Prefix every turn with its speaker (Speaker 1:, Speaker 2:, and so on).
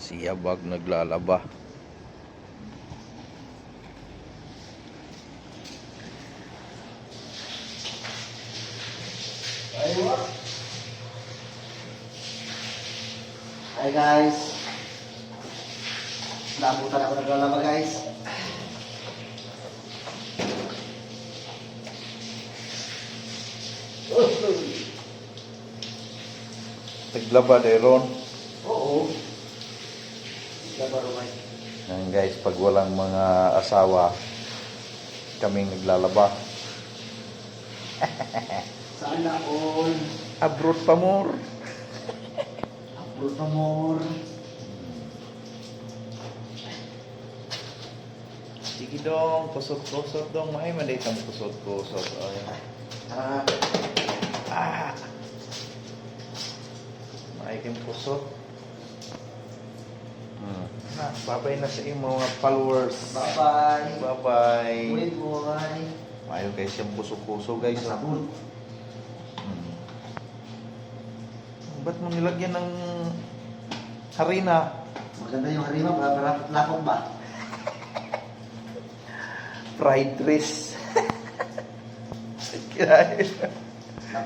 Speaker 1: Si Yabag naglalaba.
Speaker 2: Hi guys. Nabutan ako naglalaba guys.
Speaker 1: Naglaba Deron.
Speaker 2: Oo. Laba rumay.
Speaker 1: Yan guys, pag walang mga asawa, kaming naglalaba.
Speaker 2: Sana all.
Speaker 1: Abroad pa more.
Speaker 2: Upload pa more.
Speaker 1: Sige dong, kusot-kusot dong. May malitang kusot-kusot. May kim kusot. Na, babay na sa iyong mga followers.
Speaker 2: Bye-bye.
Speaker 1: Bye-bye.
Speaker 2: Wait boy.
Speaker 1: Mayo guys yung puso-puso guys.
Speaker 2: Sabon.
Speaker 1: Ba't mo nilagyan ng harina?
Speaker 2: Maganda yung harima. Marapit lakong ba?
Speaker 1: Fried rice. Kirain.